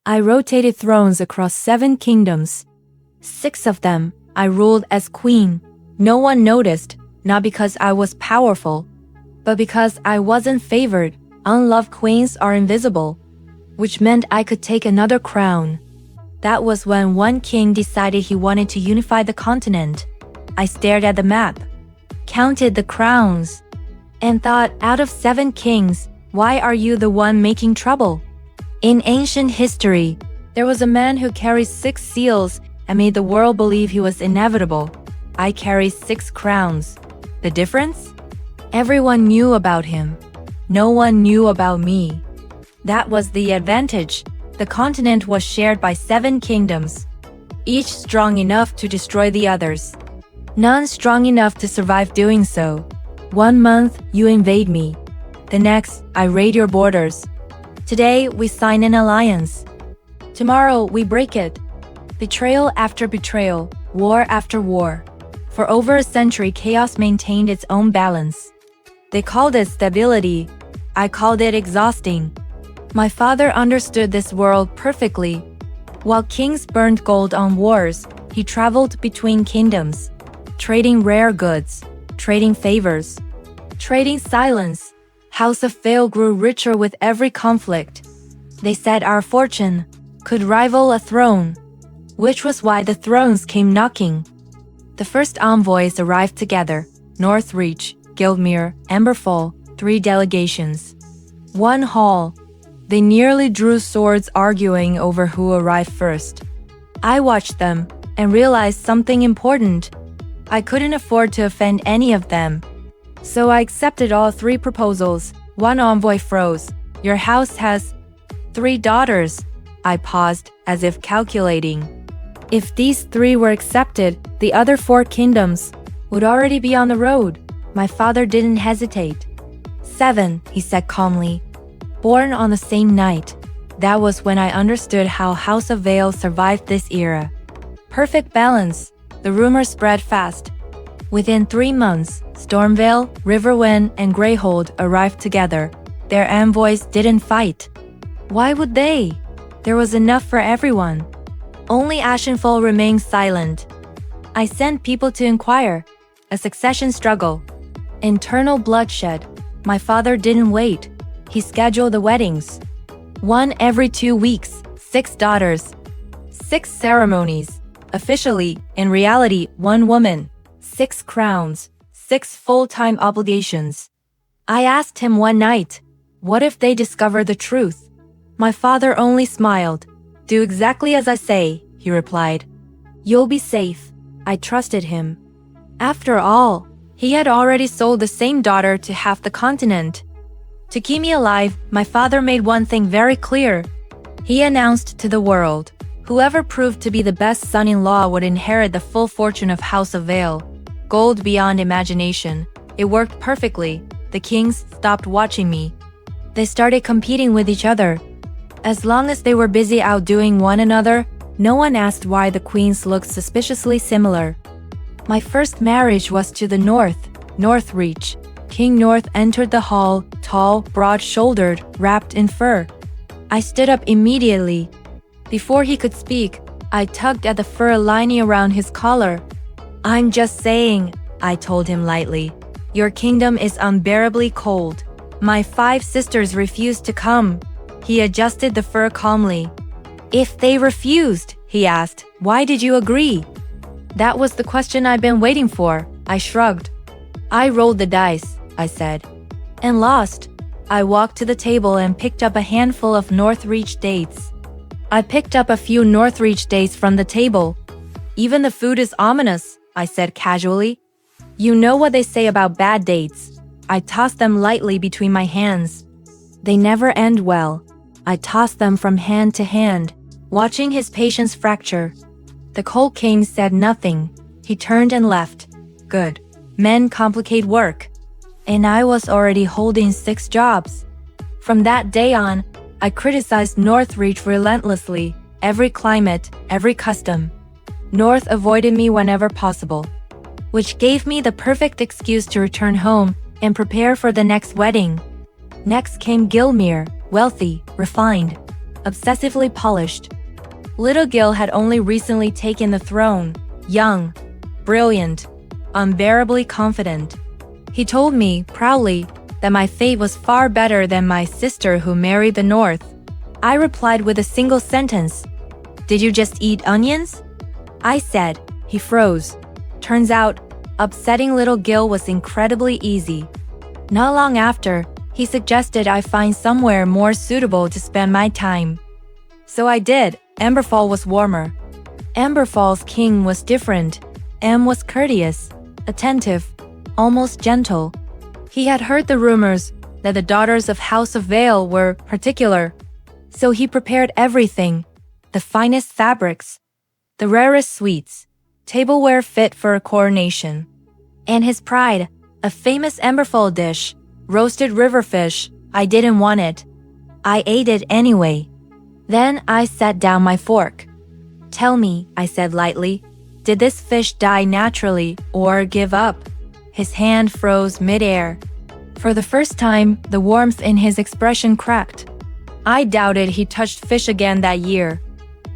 I rotated thrones across 7 kingdoms. 6 of them, I ruled as queen. No one noticed, not because I was powerful, but because I wasn't favored. Unloved queens are invisible, which meant I could take another crown. That was when one king decided he wanted to unify the continent. I stared at the map, counted the crowns, and thought, out of 7 kings, why are you the one making trouble? In ancient history, there was a man who carried 6 seals and made the world believe he was inevitable. I carry 6 crowns. The difference? Everyone knew about him. No one knew about me. That was the advantage. The continent was shared by 7 kingdoms, each strong enough to destroy the others. None strong enough to survive doing so. 1 month, you invade me. The next, I raid your borders. Today, we sign an alliance. Tomorrow, we break it. Betrayal after betrayal, war after war. For over a century, chaos maintained its own balance. They called it stability. I called it exhausting. My father understood this world perfectly. While kings burned gold on wars, he traveled between kingdoms, trading rare goods, trading favors, trading silence. House of Vale grew richer with every conflict. They said our fortune could rival a throne, which was why the thrones came knocking. The first envoys arrived together: Northreach, Guildmere, Emberfall, 3 delegations. 1 hall. They nearly drew swords arguing over who arrived first. I watched them and realized something important. I couldn't afford to offend any of them. So I accepted all 3 proposals. One envoy froze. Your house has 3 daughters. I paused, as if calculating. If these 3 were accepted, the other 4 kingdoms would already be on the road. My father didn't hesitate. 7, he said calmly. Born on the same night. That was when I understood how House of Vale survived this era. Perfect balance. The rumor spread fast. Within 3 months, Stormvale, Riverwind, and Greyhold arrived together. Their envoys didn't fight. Why would they? There was enough for everyone. Only Ashenfall remained silent. I sent people to inquire. A succession struggle. Internal bloodshed. My father didn't wait. He scheduled the weddings. 1 every 2 weeks, 6 daughters. 6 ceremonies. Officially, in reality, 1 woman. 6 crowns. 6 full-time obligations. I asked him one night, what if they discover the truth? My father only smiled. Do exactly as I say, he replied. You'll be safe. I trusted him. After all, he had already sold the same daughter to half the continent. To keep me alive, my father made one thing very clear. He announced to the world, whoever proved to be the best son-in-law would inherit the full fortune of House of Vale. Gold beyond imagination. It worked perfectly. The kings stopped watching me. They started competing with each other. As long as they were busy outdoing one another, no one asked why the queens looked suspiciously similar. My first marriage was to the north, Northreach. King North entered the hall, tall, broad-shouldered, wrapped in fur. I stood up immediately. Before he could speak, I tugged at the fur lining around his collar. I'm just saying, I told him lightly. Your kingdom is unbearably cold. My 5 sisters refused to come. He adjusted the fur calmly. If they refused, he asked, why did you agree? That was the question I'd been waiting for. I shrugged. I rolled the dice, I said, and lost. I walked to the table and picked up a handful of Northreach dates. I picked up a few Northreach dates from the table. Even the food is ominous, I said casually. You know what they say about bad dates. I tossed them lightly between my hands. They never end well. I tossed them from hand to hand, watching his patience fracture. The Cold King said nothing. He turned and left. Good. Men complicate work. And I was already holding 6 jobs. From that day on, I criticized Northreach relentlessly. Every climate, every custom. North avoided me whenever possible, which gave me the perfect excuse to return home and prepare for the next wedding. Next came Guildmere, wealthy, refined. obsessively polished. Little Gil had only recently taken the throne, young, brilliant, unbearably confident. He told me, proudly, that my fate was far better than my sister who married the North. I replied with a single sentence. Did you just eat onions? I said. He froze. Turns out, upsetting Little Gil was incredibly easy. Not long after, he suggested I find somewhere more suitable to spend my time. So I did. Emberfall was warmer. Emberfall's king was different. M was courteous, attentive, almost gentle. He had heard the rumors that the daughters of House of Vale were particular, so he prepared everything, the finest fabrics, the rarest sweets, tableware fit for a coronation. And his pride, a famous Emberfall dish, roasted riverfish. I didn't want it. I ate it anyway. Then I set down my fork. Tell me, I said lightly, did this fish die naturally or give up? His hand froze mid-air. For the first time, the warmth in his expression cracked. I doubted he touched fish again that year.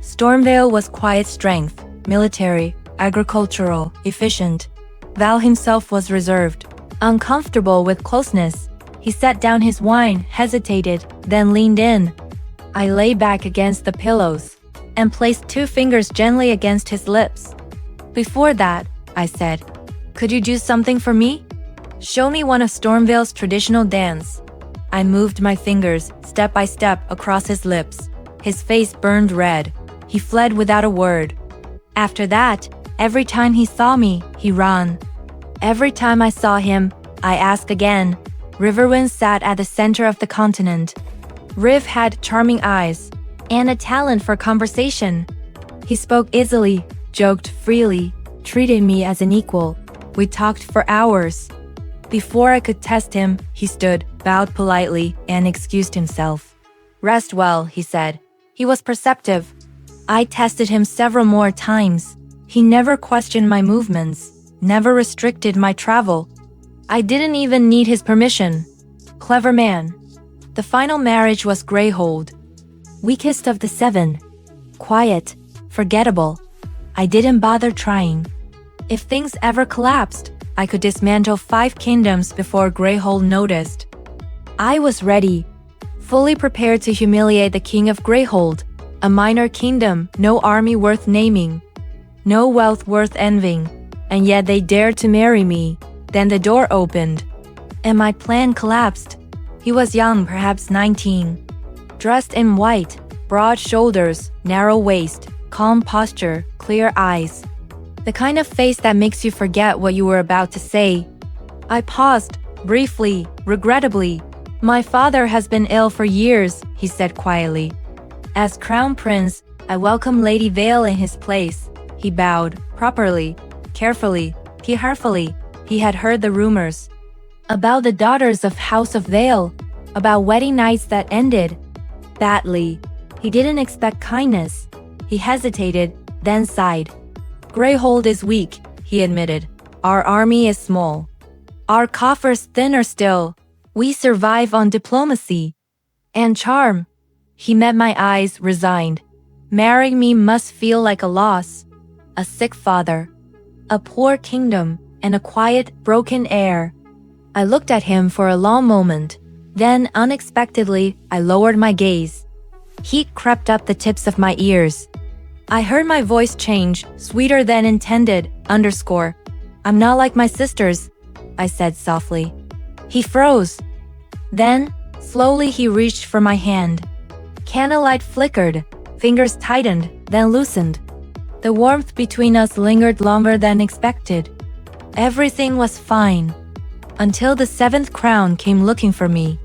Stormvale was quiet strength, military, agricultural, efficient. Val himself was reserved, uncomfortable with closeness. He set down his wine, hesitated, then leaned in. I lay back against the pillows and placed 2 fingers gently against his lips. Before that, I said, could you do something for me? Show me one of Stormvale's traditional dance. I moved my fingers step by step across his lips. His face burned red. He fled without a word. After that, every time he saw me, he ran. Every time I saw him, I asked again. Riverwind sat at the center of the continent. Riv had charming eyes and a talent for conversation. He spoke easily, joked freely, treated me as an equal. We talked for hours. Before I could test him, he stood, bowed politely, and excused himself. Rest well, he said. He was perceptive. I tested him several more times. He never questioned my movements, never restricted my travel. I didn't even need his permission. Clever man. The final marriage was Greyhold. Weakest of the 7. Quiet, forgettable. I didn't bother trying. If things ever collapsed, I could dismantle 5 kingdoms before Greyhold noticed. I was ready, fully prepared to humiliate the king of Greyhold, a minor kingdom, no army worth naming, no wealth worth envying, and yet they dared to marry me. Then the door opened, and my plan collapsed. He was young, perhaps 19. Dressed in white, broad shoulders, narrow waist, calm posture, clear eyes. The kind of face that makes you forget what you were about to say. I paused, briefly, regrettably. My father has been ill for years, he said quietly. As crown prince, I welcome Lady Vale in his place. He bowed, properly, carefully, carefully. He had heard the rumors. About the daughters of House of Vale, about wedding nights that ended badly. He didn't expect kindness. He hesitated, then sighed. Greyhold is weak, he admitted. Our army is small. Our coffers thinner still. We survive on diplomacy and charm. He met my eyes, resigned. Marrying me must feel like a loss. A sick father, a poor kingdom, and a quiet, broken heir. I looked at him for a long moment. Then, unexpectedly, I lowered my gaze. Heat crept up the tips of my ears. I heard my voice change, sweeter than intended, underscore. I'm not like my sisters, I said softly. He froze. Then, slowly he reached for my hand. Candlelight flickered, fingers tightened, then loosened. The warmth between us lingered longer than expected. Everything was fine. Until the 7th crown came looking for me.